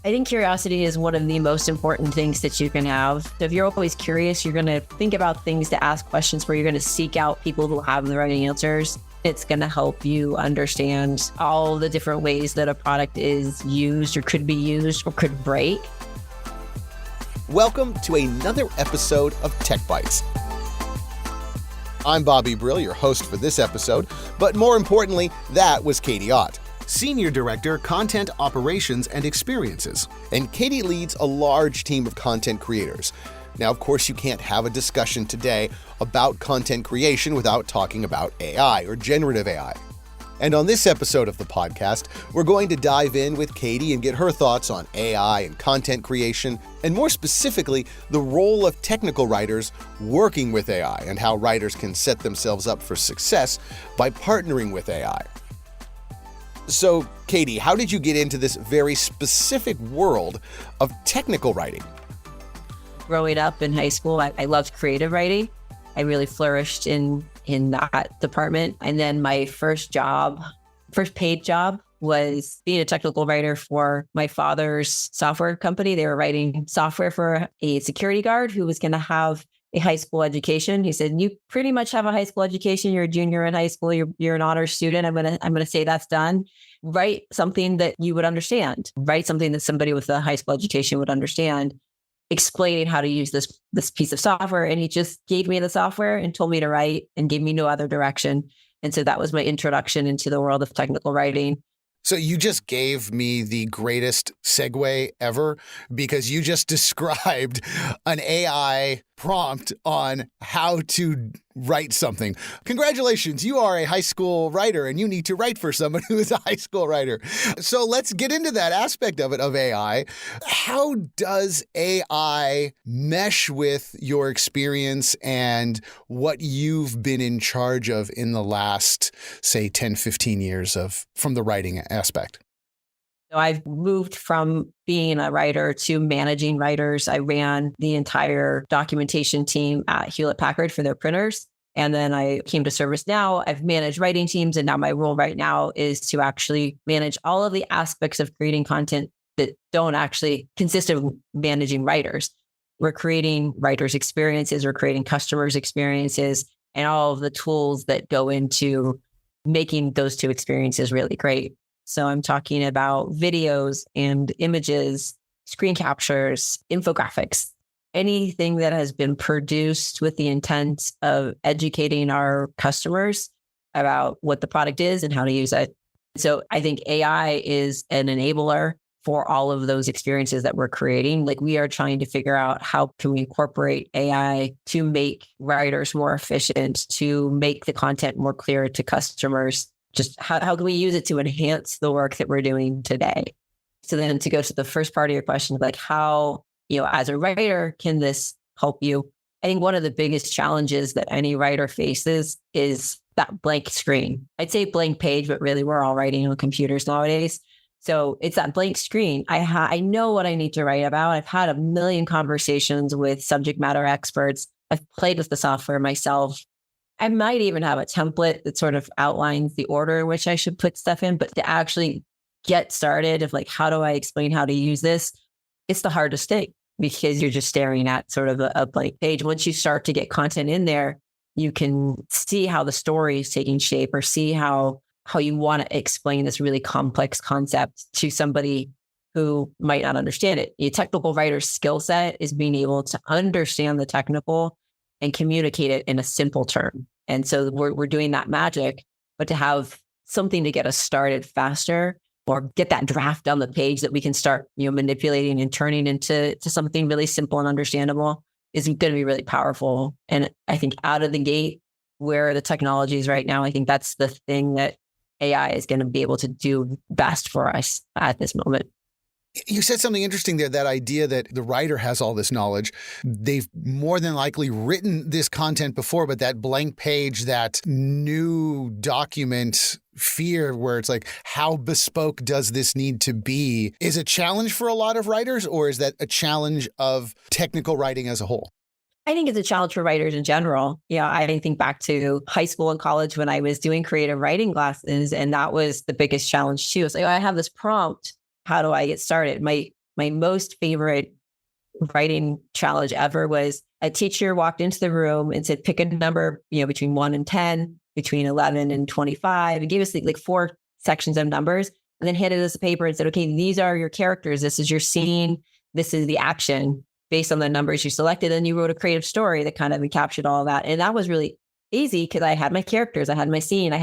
I think curiosity is one of the most important things that you can have. So if you're always curious, you're going to think about things to ask questions where you're going to seek out people who have the right answers. It's going to help you understand all the different ways that a product is used or could be used or could break. Welcome to another episode of TechBytes. I'm Bobby Brill, your host for this episode, but more importantly, that was Katie Ott, Senior Director, Content Operations and Experiences. And Katie leads a large team of content creators. Now, of course, you can't have a discussion today about content creation without talking about AI or generative AI. And on this episode of the podcast, we're going to dive in with Katie and get her thoughts on AI and content creation, and more specifically, the role of technical writers working with AI and how writers can set themselves up for success by partnering with AI. So, Katie, how did you get into this very specific world of technical writing? Growing up in high school, I loved creative writing. I really flourished in that department. And then my first paid job was being a technical writer for my father's software company. They were writing software for a security guard who was going to have a high school education. He said, "You pretty much have a high school education. You're a junior in high school. You're an honors student. I'm gonna say that's done. Write something that you would understand. Write something that somebody with a high school education would understand, explaining how to use this piece of software." And he just gave me the software and told me to write and gave me no other direction. And so that was my introduction into the world of technical writing. So you just gave me the greatest segue ever, because you just described an AI prompt on how to write something. Congratulations, you are a high school writer and you need to write for someone who is a high school writer. So let's get into that aspect of it, of AI. How does AI mesh with your experience and what you've been in charge of in the last, say, 10, 15 years from the writing aspect? So I've moved from being a writer to managing writers. I ran the entire documentation team at Hewlett-Packard for their printers. And then I came to ServiceNow. I've managed writing teams. And now my role right now is to actually manage all of the aspects of creating content that don't actually consist of managing writers. We're creating writers' experiences, we're creating customers' experiences, and all of the tools that go into making those two experiences really great. So I'm talking about videos and images, screen captures, infographics, anything that has been produced with the intent of educating our customers about what the product is and how to use it. So I think AI is an enabler for all of those experiences that we're creating. Like, we are trying to figure out how can we incorporate AI to make writers more efficient, to make the content more clear to customers. Just how can we use it to enhance the work that we're doing today? So then to go to the first part of your question, like how, as a writer, can this help you? I think one of the biggest challenges that any writer faces is that blank screen. I'd say blank page, but really we're all writing on computers nowadays. So it's that blank screen. I know what I need to write about. I've had a million conversations with subject matter experts. I've played with the software myself. I might even have a template that sort of outlines the order in which I should put stuff in, but to actually get started of like, how do I explain how to use this? It's the hardest thing, because you're just staring at sort of a blank page. Once you start to get content in there, you can see how the story is taking shape, or see how you want to explain this really complex concept to somebody who might not understand it. A technical writer's skill set is being able to understand the technical and communicate it in a simple term. And so we're doing that magic, but to have something to get us started faster, or get that draft on the page that we can start, manipulating and turning into something really simple and understandable, is going to be really powerful. And I think out of the gate, where the technology is right now, I think that's the thing that AI is going to be able to do best for us at this moment. You said something interesting there, that idea that the writer has all this knowledge. They've more than likely written this content before, but that blank page, that new document fear where it's like, how bespoke does this need to be, is a challenge for a lot of writers, or is that a challenge of technical writing as a whole? I think it's a challenge for writers in general. I think back to high school and college when I was doing creative writing classes, and that was the biggest challenge too. It's like, I have this prompt. How do I get started? My my most favorite writing challenge ever was a teacher walked into the room and said, pick a number, between 1 and 10, between 11 and 25, and gave us like 4 sections of numbers, and then handed us a paper and said, okay, these are your characters. This is your scene. This is the action based on the numbers you selected. And you wrote a creative story that kind of encapsulated all of that. And that was really easy because I had my characters, I had my scene, I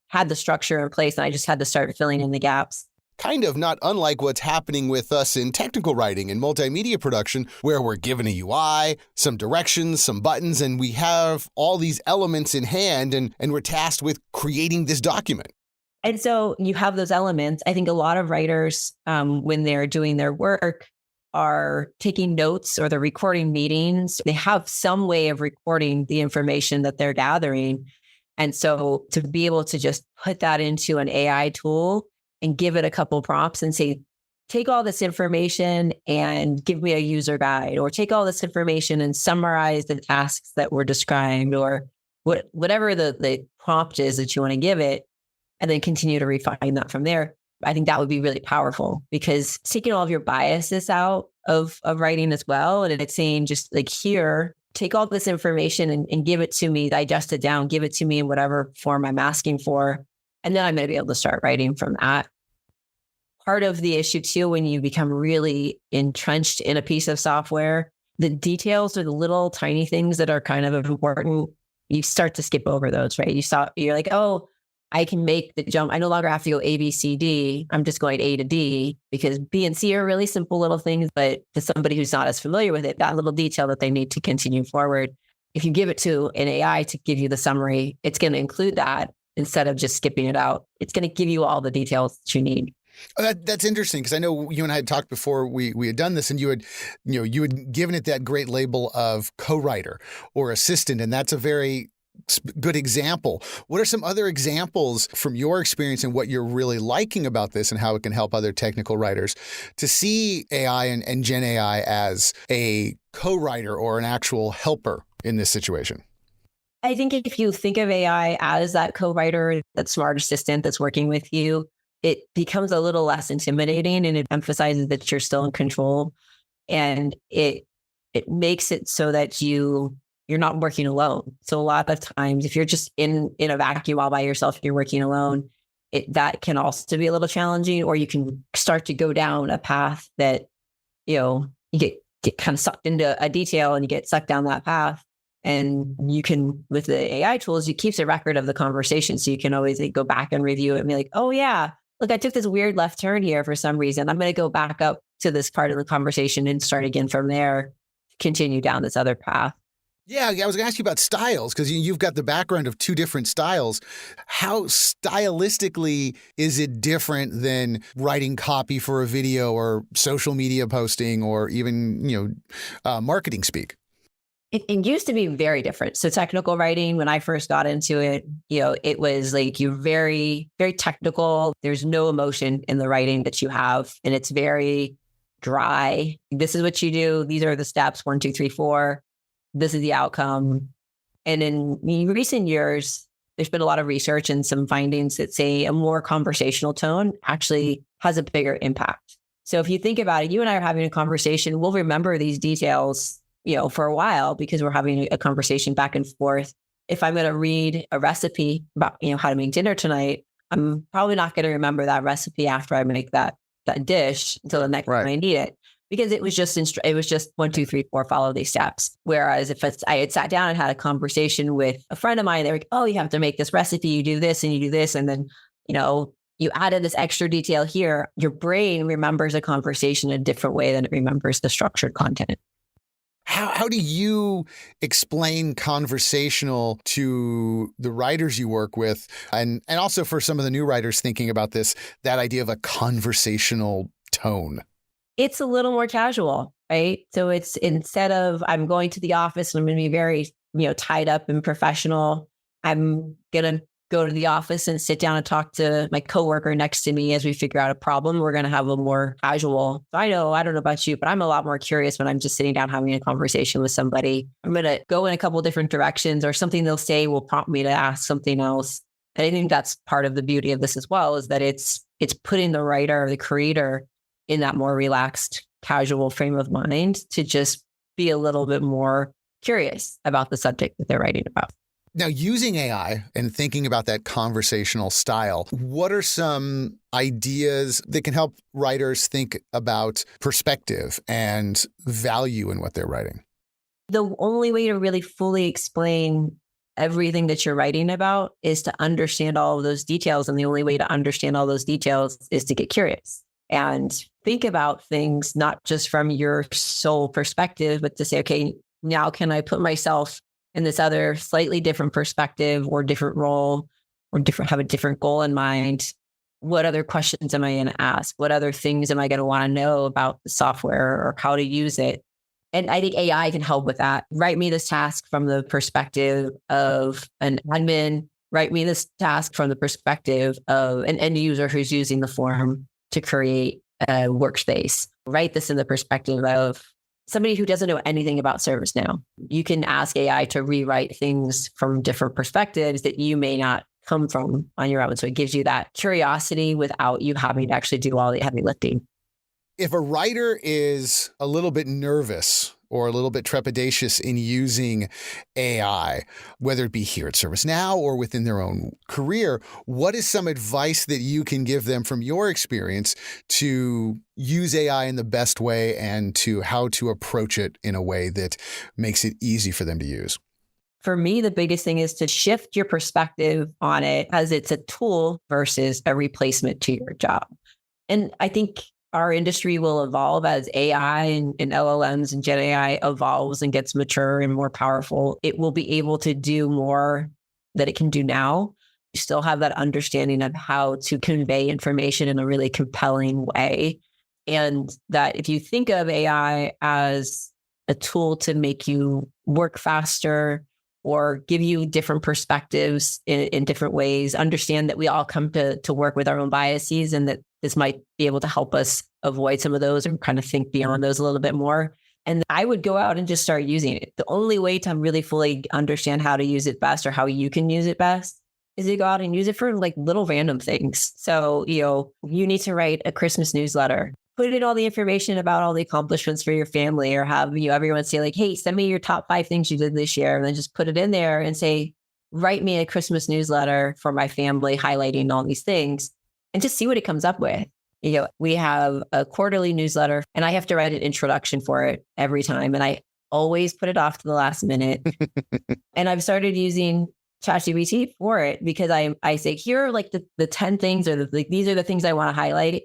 had the structure in place, and I just had to start filling in the gaps. Kind of not unlike what's happening with us in technical writing and multimedia production, where we're given a UI, some directions, some buttons, and we have all these elements in hand, and we're tasked with creating this document. And so you have those elements. I think a lot of writers, when they're doing their work, are taking notes or they're recording meetings. They have some way of recording the information that they're gathering. And so to be able to just put that into an AI tool and give it a couple prompts and say, take all this information and give me a user guide, or take all this information and summarize the tasks that were described, or whatever the prompt is that you want to give it, and then continue to refine that from there. I think that would be really powerful, because taking all of your biases out of writing as well. And it's saying, just like, here, take all this information and give it to me, digest it down, give it to me in whatever form I'm asking for. And then I'm going to be able to start writing from that. Part of the issue too, when you become really entrenched in a piece of software, the details or the little tiny things that are kind of important, you start to skip over those, right? You're like, oh, I can make the jump. I no longer have to go A, B, C, D. I'm just going A to D, because B and C are really simple little things. But to somebody who's not as familiar with it, that little detail that they need to continue forward, if you give it to an AI to give you the summary, it's going to include that instead of just skipping it out. It's going to give you all the details that you need. Oh, that's interesting, because I know you and I had talked before we had done this, and you had given it that great label of co-writer or assistant, and that's a very good example. What are some other examples from your experience and what you're really liking about this, and how it can help other technical writers to see AI and Gen AI as a co-writer or an actual helper in this situation? I think if you think of AI as that co-writer, that smart assistant that's working with you, it becomes a little less intimidating, and it emphasizes that you're still in control. And it makes it so that you're not working alone. So a lot of times, if you're just in a vacuum all by yourself, you're working alone, that can also be a little challenging, or you can start to go down a path that, you get kind of sucked into a detail, and you get sucked down that path. And you can, with the AI tools, it keeps a record of the conversation. So you can always go back and review it and be like, oh yeah, look, I took this weird left turn here for some reason. I'm going to go back up to this part of the conversation and start again from there, continue down this other path. Yeah, I was going to ask you about styles, because you've got the background of 2 different styles. How stylistically is it different than writing copy for a video or social media posting, or even, marketing speak? It used to be very different. So technical writing, when I first got into it, it was like, you're very, very technical. There's no emotion in the writing that you have. And it's very dry. This is what you do. These are the steps, 1, 2, 3, 4. This is the outcome. And in recent years, there's been a lot of research and some findings that say a more conversational tone actually has a bigger impact. So if you think about it, you and I are having a conversation, we'll remember these details for a while, because we're having a conversation back and forth. If I'm going to read a recipe about, how to make dinner tonight, I'm probably not going to remember that recipe after I make that dish until the next time I need it, because it was just 1, 2, 3, 4, follow these steps. Whereas if I had sat down and had a conversation with a friend of mine, they're like, oh, you have to make this recipe, you do this and you do this. And then, you added this extra detail here. Your brain remembers a conversation in a different way than it remembers the structured content. How do you explain conversational to the writers you work with, and also for some of the new writers thinking about this, that idea of a conversational tone? It's a little more casual, right? So it's, instead of I'm going to the office and I'm going to be very, tied up and professional, I'm going to go to the office and sit down and talk to my coworker next to me as we figure out a problem. We're going to have a more casual. So I don't know about you, but I'm a lot more curious when I'm just sitting down having a conversation with somebody. I'm going to go in a couple of different directions, or something they'll say will prompt me to ask something else. And I think that's part of the beauty of this as well, is that it's putting the writer or the creator in that more relaxed, casual frame of mind to just be a little bit more curious about the subject that they're writing about. Now, using AI and thinking about that conversational style, what are some ideas that can help writers think about perspective and value in what they're writing? The only way to really fully explain everything that you're writing about is to understand all of those details. And the only way to understand all those details is to get curious and think about things, not just from your sole perspective, but to say, okay, now can I put myself in this other slightly different perspective or different role or have a different goal in mind? What other questions am I going to ask? What other things am I going to want to know about the software or how to use it? And I think AI can help with that. Write me this task from the perspective of an admin. Write me this task from the perspective of an end user who's using the form to create a workspace. Write this in the perspective of somebody who doesn't know anything about ServiceNow. You can ask AI to rewrite things from different perspectives that you may not come from on your own. So it gives you that curiosity without you having to actually do all the heavy lifting. If a writer is a little bit nervous or a little bit trepidatious in using AI, whether it be here at ServiceNow or within their own career, what is some advice that you can give them from your experience to use AI in the best way and to how to approach it in a way that makes it easy for them to use? For me, the biggest thing is to shift your perspective on it as it's a tool versus a replacement to your job. And I think our industry will evolve as AI and LLMs and Gen AI evolves and gets mature and more powerful. It will be able to do more that it can do now. You still have that understanding of how to convey information in a really compelling way. And that if you think of AI as a tool to make you work faster or give you different perspectives in different ways, understand that we all come to work with our own biases and that this might be able to help us avoid some of those or kind of think beyond those a little bit more. And I would go out and just start using it. The only way to really fully understand how to use it best or how you can use it best is to go out and use it for like little random things. So, you need to write a Christmas newsletter. Put in all the information about all the accomplishments for your family or have everyone say like, hey, send me your top 5 things you did this year. And then just put it in there and say, write me a Christmas newsletter for my family highlighting all these things and just see what it comes up with. We have a quarterly newsletter and I have to write an introduction for it every time. And I always put it off to the last minute. And I've started using ChatGPT for it because I say, here are like the 10 things or these are the things I want to highlight.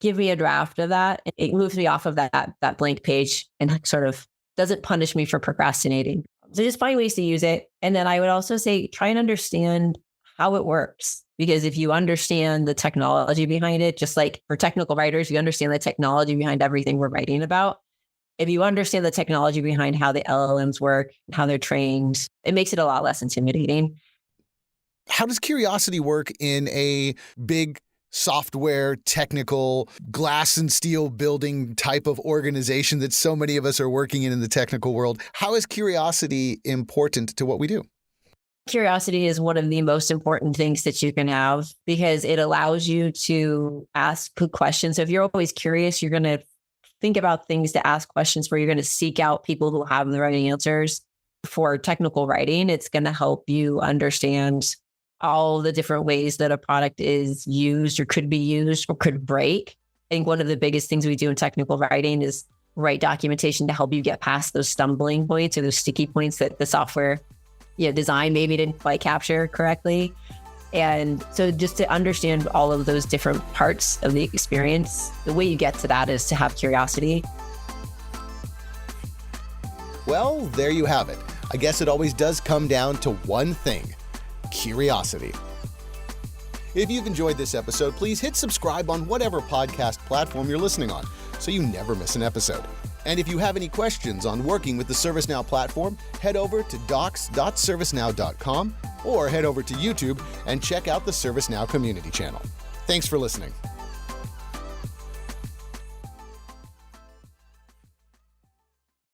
Give me a draft of that. It moves me off of that blank page and sort of doesn't punish me for procrastinating. So just find ways to use it. And then I would also say, try and understand how it works. Because if you understand the technology behind it, just like for technical writers, you understand the technology behind everything we're writing about. If you understand the technology behind how the LLMs work, how they're trained, it makes it a lot less intimidating. How does curiosity work in a big software, technical, glass and steel building type of organization that so many of us are working in the technical world? How is curiosity important to what we do? Curiosity is one of the most important things that you can have because it allows you to ask good questions. So if you're always curious, you're going to think about things to ask questions where you're going to seek out people who have the right answers. For technical writing, it's going to help you understand all the different ways that a product is used or could be used or could break. I think one of the biggest things we do in technical writing is write documentation to help you get past those stumbling points or those sticky points that the software design maybe didn't quite capture correctly. And so just to understand all of those different parts of the experience, the way you get to that is to have curiosity. Well, there you have it. I guess it always does come down to one thing: curiosity. If you've enjoyed this episode, please hit subscribe on whatever podcast platform you're listening on so you never miss an episode. And if you have any questions on working with the ServiceNow platform, head over to docs.servicenow.com or head over to YouTube and check out the ServiceNow community channel. Thanks for listening.